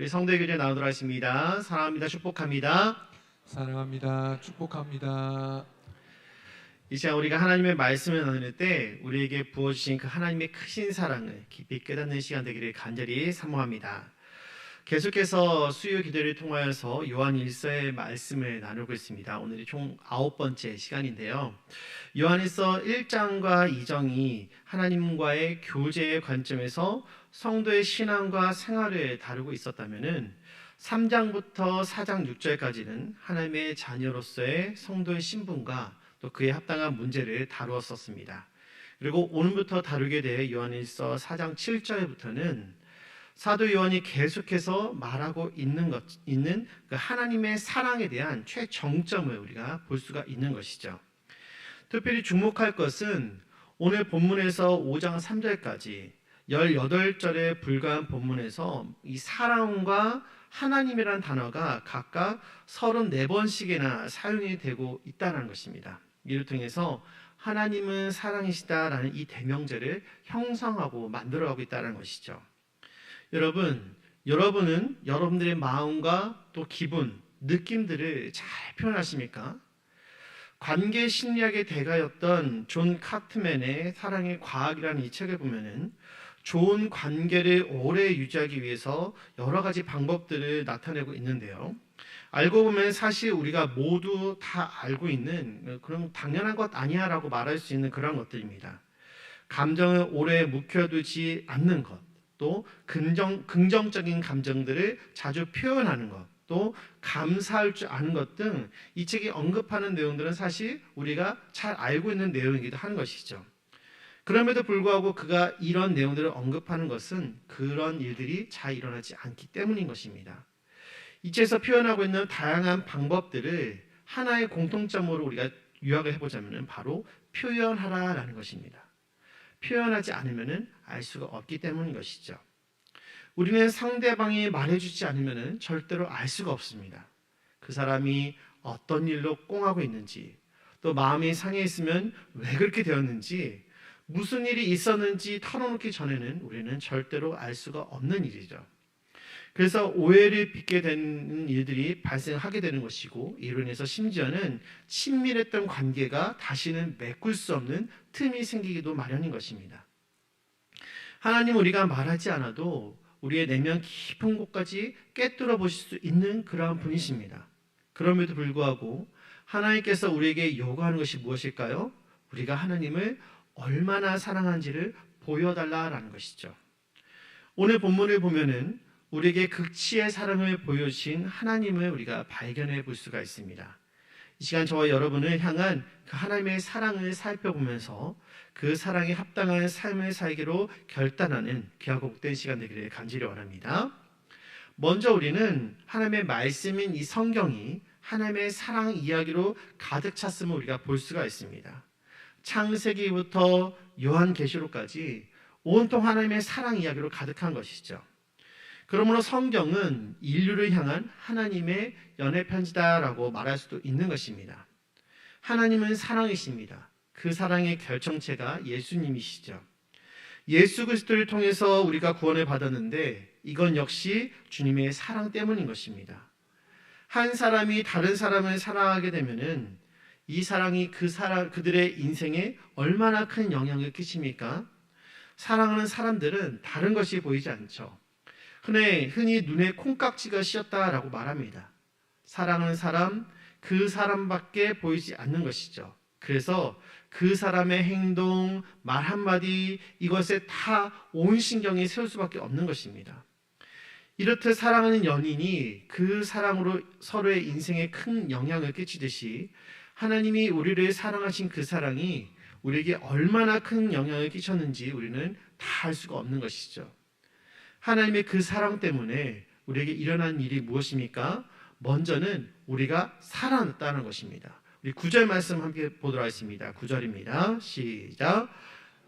우리 성도의 교제 나누도록 하겠습니다. 사랑합니다. 축복합니다. 사랑합니다. 축복합니다. 이 시간 우리가 하나님의 말씀을 나눌 때 우리에게 부어주신 그 하나님의 크신 사랑을 깊이 깨닫는 시간 되기를 간절히 사모합니다. 계속해서 수요 기도를 통하여서 요한 1서의 말씀을 나누고 있습니다. 오늘이 총 9번째 시간인데요. 요한일서 1장과 2장이 하나님과의 교제의 관점에서 성도의 신앙과 생활을 다루고 있었다면 3장부터 4장 6절까지는 하나님의 자녀로서의 성도의 신분과 또 그에 합당한 문제를 다루었었습니다. 그리고 오늘부터 다루게 될 요한일서 4장 7절부터는 사도 요한이 계속해서 말하고 있는 그 하나님의 사랑에 대한 최정점을 우리가 볼 수가 있는 것이죠. 특별히 주목할 것은 오늘 본문에서 5장 3절까지 18절에 불과한 본문에서 이 사랑과 하나님이라는 단어가 각각 34번씩이나 사용이 되고 있다는 것입니다. 이를 통해서 하나님은 사랑이시다라는 이 대명제를 형성하고 만들어가고 있다는 것이죠. 여러분은 여러분들의 마음과 또 기분, 느낌들을 잘 표현하십니까? 관계 심리학의 대가였던 존 카트맨의 사랑의 과학이라는 이 책을 보면은 좋은 관계를 오래 유지하기 위해서 여러 가지 방법들을 나타내고 있는데요. 알고 보면 사실 우리가 모두 다 알고 있는 그런 당연한 것 아니야 라고 말할 수 있는 그런 것들입니다. 감정을 오래 묵혀두지 않는 것, 또 긍정적인 감정들을 자주 표현하는 것, 또 감사할 줄 아는 것 등 이 책이 언급하는 내용들은 사실 우리가 잘 알고 있는 내용이기도 하는 것이죠. 그럼에도 불구하고 그가 이런 내용들을 언급하는 것은 그런 일들이 잘 일어나지 않기 때문인 것입니다. 이 책에서 표현하고 있는 다양한 방법들을 하나의 공통점으로 우리가 요약을 해보자면 바로 표현하라라는 것입니다. 표현하지 않으면 알 수가 없기 때문인 것이죠. 우리는 상대방이 말해주지 않으면 절대로 알 수가 없습니다. 그 사람이 어떤 일로 꽁하고 있는지, 또 마음이 상해 있으면 왜 그렇게 되었는지, 무슨 일이 있었는지 털어놓기 전에는 우리는 절대로 알 수가 없는 일이죠. 그래서 오해를 빚게 되는 일들이 발생하게 되는 것이고, 이로 인해서 심지어는 친밀했던 관계가 다시는 메꿀 수 없는 틈이 생기기도 마련인 것입니다. 하나님은 우리가 말하지 않아도 우리의 내면 깊은 곳까지 꿰뚫어 보실 수 있는 그러한 분이십니다. 그럼에도 불구하고 하나님께서 우리에게 요구하는 것이 무엇일까요? 우리가 하나님을 얼마나 사랑하는지를 보여달라라는 것이죠. 오늘 본문을 보면은 우리에게 극치의 사랑을 보여주신 하나님을 우리가 발견해 볼 수가 있습니다. 이 시간 저와 여러분을 향한 그 하나님의 사랑을 살펴보면서 그 사랑에 합당한 삶을 살기로 결단하는 귀하고 복된 시간 되기를 간절히 원합니다. 먼저 우리는 하나님의 말씀인 이 성경이 하나님의 사랑 이야기로 가득 찼음을 우리가 볼 수가 있습니다. 창세기부터 요한계시록까지 온통 하나님의 사랑 이야기로 가득한 것이죠. 그러므로 성경은 인류를 향한 하나님의 연애 편지다라고 말할 수도 있는 것입니다. 하나님은 사랑이십니다. 그 사랑의 결정체가 예수님이시죠. 예수 그리스도를 통해서 우리가 구원을 받았는데 이건 역시 주님의 사랑 때문인 것입니다. 한 사람이 다른 사람을 사랑하게 되면은 이 사랑이 그들의 인생에 얼마나 큰 영향을 끼칩니까? 사랑하는 사람들은 다른 것이 보이지 않죠. 흔히 눈에 콩깍지가 씌었다라고 말합니다. 사랑하는 사람, 그 사람밖에 보이지 않는 것이죠. 그래서 그 사람의 행동, 말 한마디 이것에 다 온 신경이 세울 수밖에 없는 것입니다. 이렇듯 사랑하는 연인이 그 사랑으로 서로의 인생에 큰 영향을 끼치듯이 하나님이 우리를 사랑하신 그 사랑이 우리에게 얼마나 큰 영향을 끼쳤는지 우리는 다 알 수가 없는 것이죠. 하나님의 그 사랑 때문에 우리에게 일어난 일이 무엇입니까? 먼저는 우리가 살아났다는 것입니다. 우리 9절 말씀 함께 보도록 하겠습니다. 9절입니다. 시작.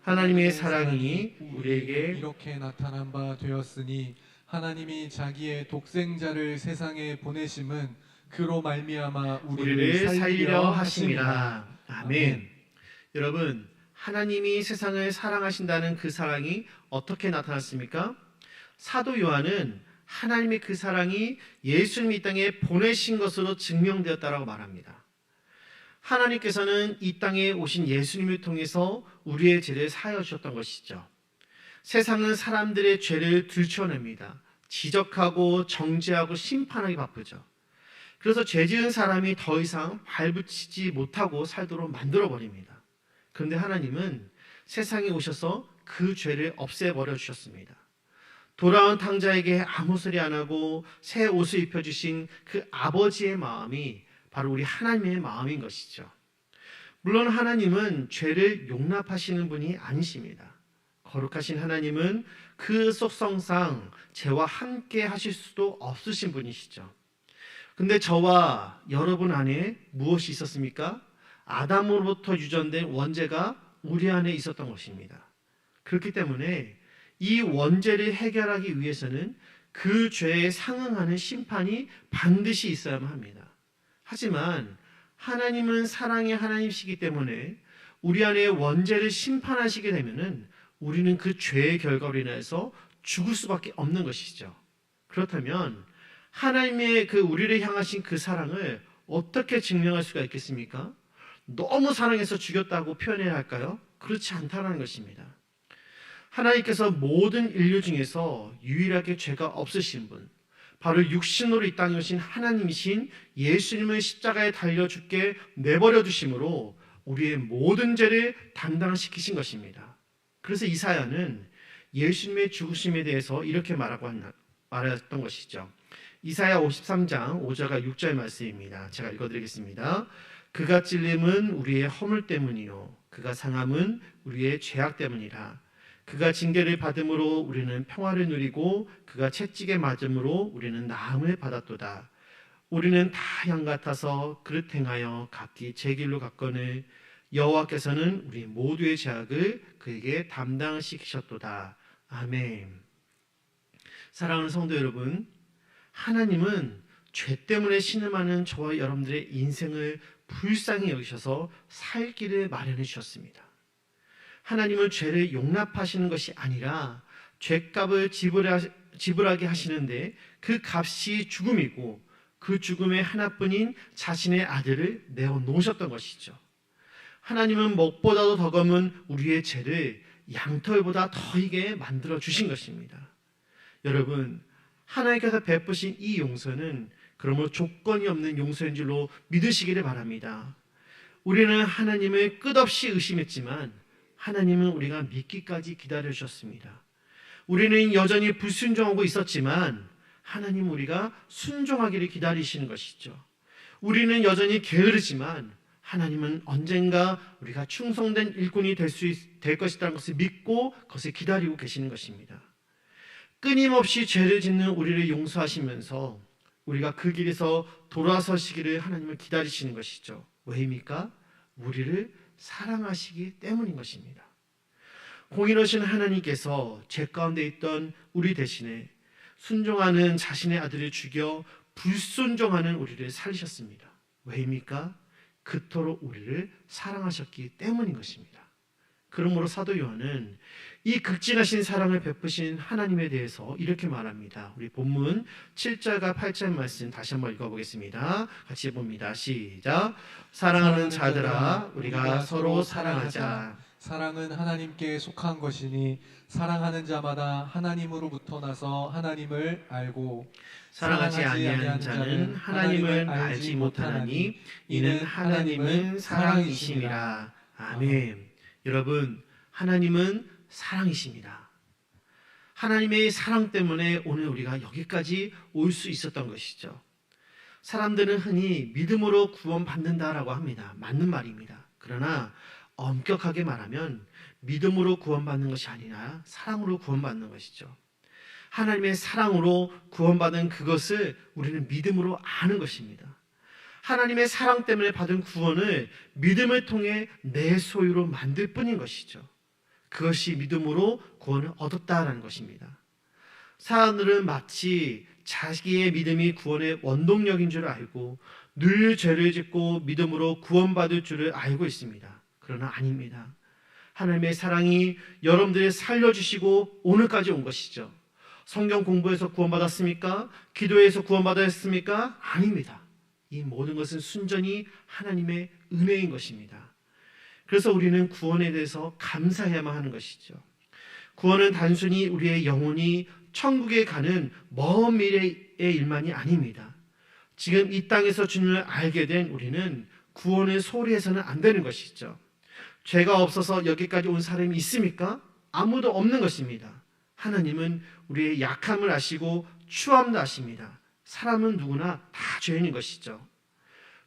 하나님의 사랑이 우리에게 이렇게 나타난 바 되었으니 하나님이 자기의 독생자를 세상에 보내심은 그로 말미암아 우리를 살리려 하심이라. 아멘. 여러분, 하나님이 세상을 사랑하신다는 그 사랑이 어떻게 나타났습니까? 사도 요한은 하나님의 그 사랑이 예수님이 이 땅에 보내신 것으로 증명되었다라고 말합니다. 하나님께서는 이 땅에 오신 예수님을 통해서 우리의 죄를 사하여 주셨던 것이죠. 세상은 사람들의 죄를 들춰냅니다. 지적하고 정죄하고 심판하기 바쁘죠. 그래서 죄 지은 사람이 더 이상 발붙이지 못하고 살도록 만들어버립니다. 그런데 하나님은 세상에 오셔서 그 죄를 없애버려 주셨습니다. 돌아온 탕자에게 아무 소리 안 하고 새 옷을 입혀주신 그 아버지의 마음이 바로 우리 하나님의 마음인 것이죠. 물론 하나님은 죄를 용납하시는 분이 아니십니다. 거룩하신 하나님은 그 속성상 죄와 함께 하실 수도 없으신 분이시죠. 근데 저와 여러분 안에 무엇이 있었습니까? 아담으로부터 유전된 원죄가 우리 안에 있었던 것입니다. 그렇기 때문에 이 원죄를 해결하기 위해서는 그 죄에 상응하는 심판이 반드시 있어야만 합니다. 하지만 하나님은 사랑의 하나님이시기 때문에 우리 안에 원죄를 심판하시게 되면은 우리는 그 죄의 결과로 인해서 죽을 수밖에 없는 것이죠. 그렇다면 하나님의 그 우리를 향하신 그 사랑을 어떻게 증명할 수가 있겠습니까? 너무 사랑해서 죽였다고 표현해야 할까요? 그렇지 않다는 것입니다. 하나님께서 모든 인류 중에서 유일하게 죄가 없으신 분, 바로 육신으로 이 땅에 오신 하나님이신 예수님을 십자가에 달려 죽게 내버려 두심으로 우리의 모든 죄를 담당시키신 것입니다. 그래서 이사야는 예수님의 죽으심에 대해서 이렇게 말했던 것이죠. 이사야 53장 5절과 6절 말씀입니다. 제가 읽어드리겠습니다. 그가 찔림은 우리의 허물 때문이요 그가 상함은 우리의 죄악 때문이라. 그가 징계를 받음으로 우리는 평화를 누리고 그가 채찍에 맞음으로 우리는 나음을 받았도다. 우리는 다 양 같아서 그릇 행하여 각기 제 길로 갔거늘 여호와께서는 우리 모두의 죄악을 그에게 담당시키셨도다. 아멘. 사랑하는 성도 여러분, 하나님은 죄 때문에 신음하는 저와 여러분들의 인생을 불쌍히 여기셔서 살 길을 마련해 주셨습니다. 하나님은 죄를 용납하시는 것이 아니라 죄값을 지불하게 하시는데 그 값이 죽음이고 그 죽음의 하나뿐인 자신의 아들을 내어 놓으셨던 것이죠. 하나님은 먹보다도 더 검은 우리의 죄를 양털보다 더 희게 만들어 주신 것입니다. 여러분, 하나님께서 베푸신 이 용서는 그러므로 조건이 없는 용서인 줄로 믿으시기를 바랍니다. 우리는 하나님을 끝없이 의심했지만 하나님은 우리가 믿기까지 기다려주셨습니다. 우리는 여전히 불순종하고 있었지만 하나님은 우리가 순종하기를 기다리시는 것이죠. 우리는 여전히 게으르지만 하나님은 언젠가 우리가 충성된 일꾼이 될 것이라는 것을 믿고 그것을 기다리고 계시는 것입니다. 끊임없이 죄를 짓는 우리를 용서하시면서 우리가 그 길에서 돌아서시기를 하나님을 기다리시는 것이죠. 왜입니까? 우리를 사랑하시기 때문인 것입니다. 공의로우신 하나님께서 죄 가운데 있던 우리 대신에 순종하는 자신의 아들을 죽여 불순종하는 우리를 살리셨습니다. 왜입니까? 그토록 우리를 사랑하셨기 때문인 것입니다. 그러므로 사도 요한은 이 극진하신 사랑을 베푸신 하나님에 대해서 이렇게 말합니다. 우리 본문 7절과 8절 말씀 다시 한번 읽어보겠습니다. 같이 봅니다. 시작. 사랑하는 자들아 우리가 서로 사랑하자. 사랑은 하나님께 속한 것이니 사랑하는 자마다 하나님으로부터 나서 하나님을 알고 사랑하지 아니하는 자는 하나님을 알지 못하나니 이는 하나님은 사랑이심이라. 아멘. 여러분, 하나님은 사랑이십니다. 하나님의 사랑 때문에 오늘 우리가 여기까지 올 수 있었던 것이죠. 사람들은 흔히 믿음으로 구원받는다라고 합니다. 맞는 말입니다. 그러나 엄격하게 말하면 믿음으로 구원받는 것이 아니라 사랑으로 구원받는 것이죠. 하나님의 사랑으로 구원받은 그것을 우리는 믿음으로 아는 것입니다. 하나님의 사랑 때문에 받은 구원을 믿음을 통해 내 소유로 만들 뿐인 것이죠. 그것이 믿음으로 구원을 얻었다라는 것입니다. 사람들은 마치 자기의 믿음이 구원의 원동력인 줄 알고 늘 죄를 짓고 믿음으로 구원받을 줄을 알고 있습니다. 그러나 아닙니다. 하나님의 사랑이 여러분들을 살려주시고 오늘까지 온 것이죠. 성경 공부해서 구원받았습니까? 기도해서 구원받았습니까? 아닙니다. 이 모든 것은 순전히 하나님의 은혜인 것입니다. 그래서 우리는 구원에 대해서 감사해야만 하는 것이죠. 구원은 단순히 우리의 영혼이 천국에 가는 먼 미래의 일만이 아닙니다. 지금 이 땅에서 주님을 알게 된 우리는 구원을 소홀히 해서는 안 되는 것이죠. 죄가 없어서 여기까지 온 사람이 있습니까? 아무도 없는 것입니다. 하나님은 우리의 약함을 아시고 추함도 아십니다. 사람은 누구나 다 죄인인 것이죠.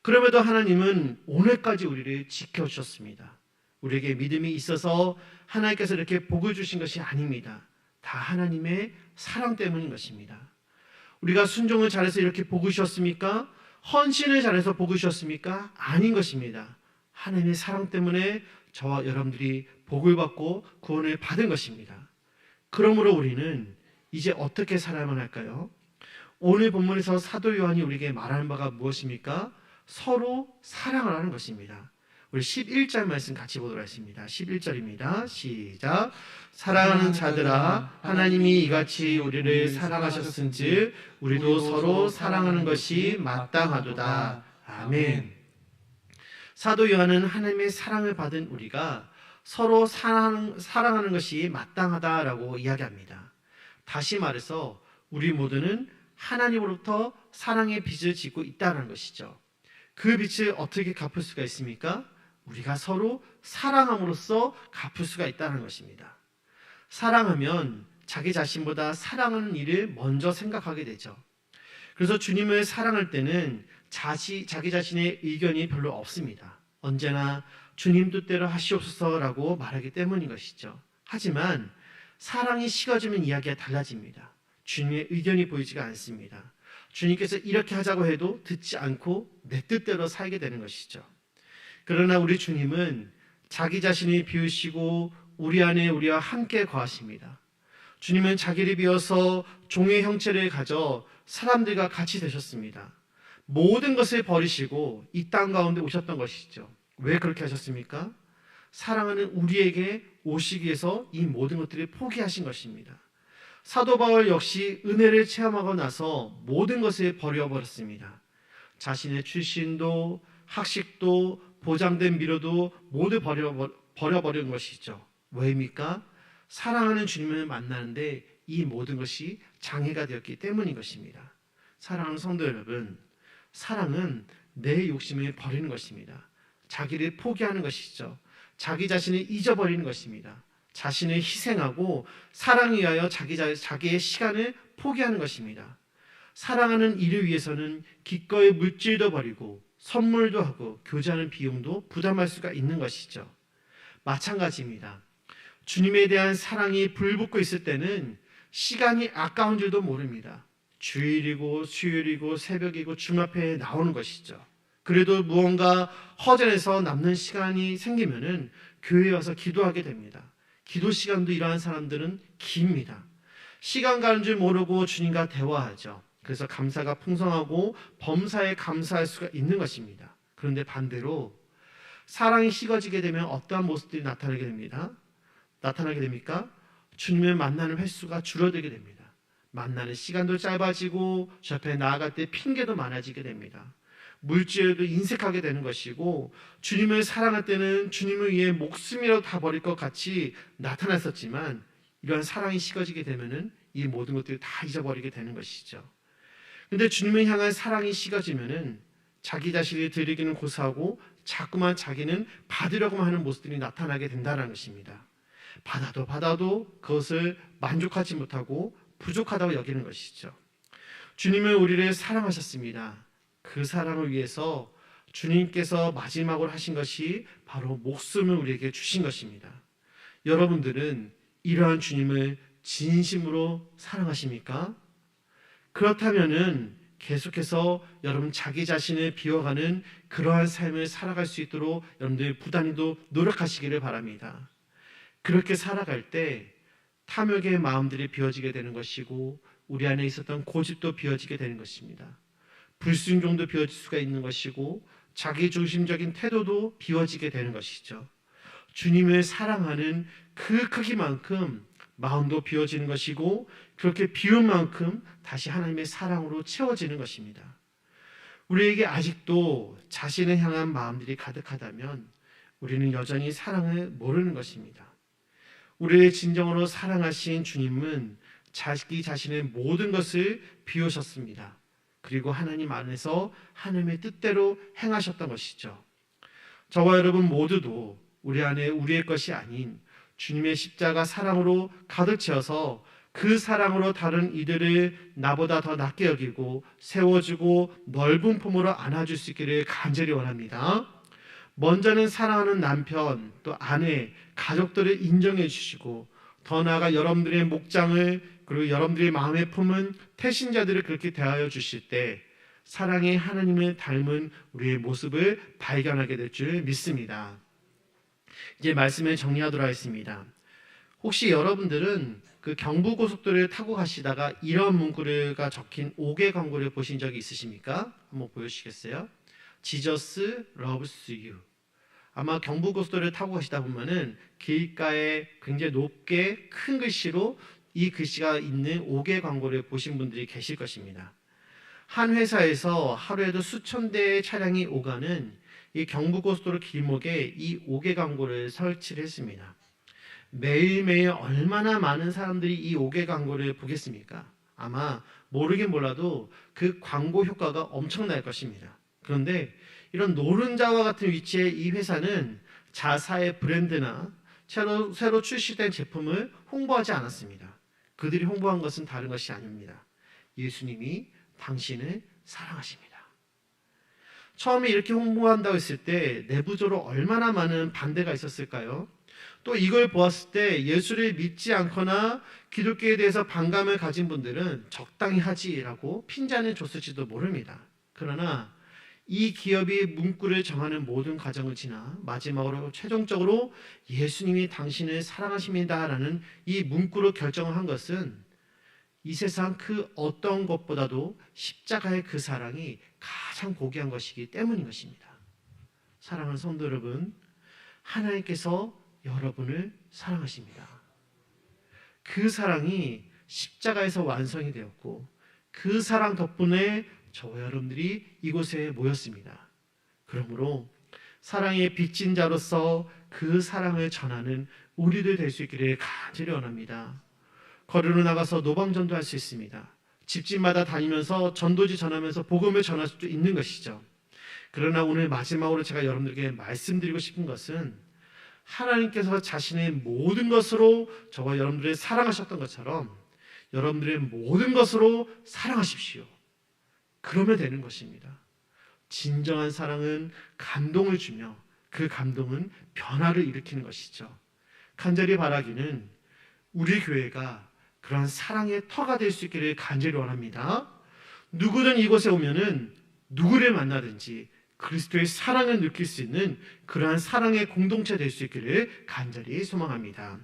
그럼에도 하나님은 오늘까지 우리를 지켜주셨습니다. 우리에게 믿음이 있어서 하나님께서 이렇게 복을 주신 것이 아닙니다. 다 하나님의 사랑 때문인 것입니다. 우리가 순종을 잘해서 이렇게 복을 주셨습니까? 헌신을 잘해서 복을 주셨습니까? 아닌 것입니다. 하나님의 사랑 때문에 저와 여러분들이 복을 받고 구원을 받은 것입니다. 그러므로 우리는 이제 어떻게 살아야만 할까요? 오늘 본문에서 사도 요한이 우리에게 말하는 바가 무엇입니까? 서로 사랑을 하는 것입니다. 우리 11절 말씀 같이 보도록 하겠습니다. 11절입니다. 시작. 사랑하는 자들아, 하나님이 이같이 우리를 사랑하셨은즉 우리도 서로 사랑하는 것이 마땅하도다. 아멘. 사도 요한은 하나님의 사랑을 받은 우리가 서로 사랑하는 것이 마땅하다라고 이야기합니다. 다시 말해서 우리 모두는 하나님으로부터 사랑의 빚을 짓고 있다는 것이죠. 그 빚을 어떻게 갚을 수가 있습니까? 우리가 서로 사랑함으로써 갚을 수가 있다는 것입니다. 사랑하면 자기 자신보다 사랑하는 일을 먼저 생각하게 되죠. 그래서 주님을 사랑할 때는 자기 자신의 의견이 별로 없습니다. 언제나 주님 뜻대로 하시옵소서라고 말하기 때문인 것이죠. 하지만 사랑이 식어지면 이야기가 달라집니다. 주님의 의견이 보이지가 않습니다. 주님께서 이렇게 하자고 해도 듣지 않고 내 뜻대로 살게 되는 것이죠. 그러나 우리 주님은 자기 자신을 비우시고 우리 안에 우리와 함께 거하십니다. 주님은 자기를 비워서 종의 형체를 가져 사람들과 같이 되셨습니다. 모든 것을 버리시고 이 땅 가운데 오셨던 것이죠. 왜 그렇게 하셨습니까? 사랑하는 우리에게 오시기 위해서 이 모든 것들을 포기하신 것입니다. 사도 바울 역시 은혜를 체험하고 나서 모든 것을 버려버렸습니다. 자신의 출신도 학식도 보장된 미로도 모두 버려버린 것이죠. 왜입니까? 사랑하는 주님을 만나는데 이 모든 것이 장애가 되었기 때문인 것입니다. 사랑하는 성도 여러분, 사랑은 내 욕심을 버리는 것입니다. 자기를 포기하는 것이죠. 자기 자신을 잊어버리는 것입니다. 자신을 희생하고 사랑을 위하여 자기의 시간을 포기하는 것입니다. 사랑하는 이를 위해서는 기꺼이 물질도 버리고 선물도 하고 교제하는 비용도 부담할 수가 있는 것이죠. 마찬가지입니다. 주님에 대한 사랑이 불붙고 있을 때는 시간이 아까운 줄도 모릅니다. 주일이고 수요일이고 새벽이고 주님 앞에 나오는 것이죠. 그래도 무언가 허전해서 남는 시간이 생기면은 교회에 와서 기도하게 됩니다. 기도 시간도 이러한 사람들은 깁니다. 시간 가는 줄 모르고 주님과 대화하죠. 그래서 감사가 풍성하고 범사에 감사할 수가 있는 것입니다. 그런데 반대로 사랑이 식어지게 되면 어떠한 모습들이 나타나게 됩니까? 주님을 만나는 횟수가 줄어들게 됩니다. 만나는 시간도 짧아지고 저 앞에 나아갈 때 핑계도 많아지게 됩니다. 물질에도 인색하게 되는 것이고 주님을 사랑할 때는 주님을 위해 목숨이라도 다 버릴 것 같이 나타났었지만 이러한 사랑이 식어지게 되면은 이 모든 것들을 다 잊어버리게 되는 것이죠. 그런데 주님을 향한 사랑이 식어지면은 자기 자신을 드리기는 고사하고 자꾸만 자기는 받으려고만 하는 모습들이 나타나게 된다는 것입니다. 받아도 그것을 만족하지 못하고 부족하다고 여기는 것이죠. 주님은 우리를 사랑하셨습니다. 그 사랑을 위해서 주님께서 마지막으로 하신 것이 바로 목숨을 우리에게 주신 것입니다. 여러분들은 이러한 주님을 진심으로 사랑하십니까? 그렇다면은 계속해서 여러분 자기 자신을 비워가는 그러한 삶을 살아갈 수 있도록 여러분들 부단히도 노력하시기를 바랍니다. 그렇게 살아갈 때 탐욕의 마음들이 비워지게 되는 것이고 우리 안에 있었던 고집도 비워지게 되는 것입니다. 불순종도 비워질 수가 있는 것이고 자기중심적인 태도도 비워지게 되는 것이죠. 주님을 사랑하는 그 크기만큼 마음도 비워지는 것이고 그렇게 비운 만큼 다시 하나님의 사랑으로 채워지는 것입니다. 우리에게 아직도 자신을 향한 마음들이 가득하다면 우리는 여전히 사랑을 모르는 것입니다. 우리를 진정으로 사랑하신 주님은 자기 자신의 모든 것을 비우셨습니다. 그리고 하나님 안에서 하나님의 뜻대로 행하셨던 것이죠. 저와 여러분 모두도 우리 안에 우리의 것이 아닌 주님의 십자가 사랑으로 가득 채워서 그 사랑으로 다른 이들을 나보다 더 낫게 여기고 세워주고 넓은 품으로 안아줄 수 있기를 간절히 원합니다. 먼저는 사랑하는 남편 또 아내 가족들을 인정해 주시고 더 나아가 여러분들의 목장을 그리고 여러분들의 마음에 품은 태신자들을 그렇게 대하여 주실 때 사랑의 하나님을 닮은 우리의 모습을 발견하게 될 줄 믿습니다. 이제 말씀을 정리하도록 하겠습니다. 혹시 여러분들은 그 경부고속도로를 타고 가시다가 이런 문구가 적힌 5개 광고를 보신 적이 있으십니까? 한번 보여주시겠어요? Jesus loves you. 아마 경부고속도로를 타고 가시다 보면은 길가에 굉장히 높게 큰 글씨로 이 글씨가 있는 5개 광고를 보신 분들이 계실 것입니다. 한 회사에서 하루에도 수천 대의 차량이 오가는 이 경부고속도로 길목에 이 5개 광고를 설치를 했습니다. 매일매일 얼마나 많은 사람들이 이 5개 광고를 보겠습니까? 아마 모르긴 몰라도 그 광고 효과가 엄청날 것입니다. 그런데 이런 노른자와 같은 위치의 이 회사는 자사의 브랜드나 새로 출시된 제품을 홍보하지 않았습니다. 그들이 홍보한 것은 다른 것이 아닙니다. 예수님이 당신을 사랑하십니다. 처음에 이렇게 홍보한다고 했을 때 내부적으로 얼마나 많은 반대가 있었을까요? 또 이걸 보았을 때 예수를 믿지 않거나 기독교에 대해서 반감을 가진 분들은 적당히 하지라고 핀잔을 줬을지도 모릅니다. 그러나 이 기업이 문구를 정하는 모든 과정을 지나 마지막으로 최종적으로 예수님이 당신을 사랑하십니다라는 이 문구로 결정을 한 것은 이 세상 그 어떤 것보다도 십자가의 그 사랑이 가장 고귀한 것이기 때문인 것입니다. 사랑하는 성도 여러분, 하나님께서 여러분을 사랑하십니다. 그 사랑이 십자가에서 완성이 되었고 그 사랑 덕분에 저와 여러분들이 이곳에 모였습니다. 그러므로 사랑의 빚진 자로서 그 사랑을 전하는 우리들 될 수 있기를 간절히 원합니다. 거리로 나가서 노방전도 할 수 있습니다. 집집마다 다니면서 전도지 전하면서 복음을 전할 수 있는 것이죠. 그러나 오늘 마지막으로 제가 여러분들에게 말씀드리고 싶은 것은 하나님께서 자신의 모든 것으로 저와 여러분들을 사랑하셨던 것처럼 여러분들의 모든 것으로 사랑하십시오. 그러면 되는 것입니다. 진정한 사랑은 감동을 주며 그 감동은 변화를 일으키는 것이죠. 간절히 바라기는 우리 교회가 그러한 사랑의 터가 될 수 있기를 간절히 원합니다. 누구든 이곳에 오면은 누구를 만나든지 그리스도의 사랑을 느낄 수 있는 그러한 사랑의 공동체 될 수 있기를 간절히 소망합니다.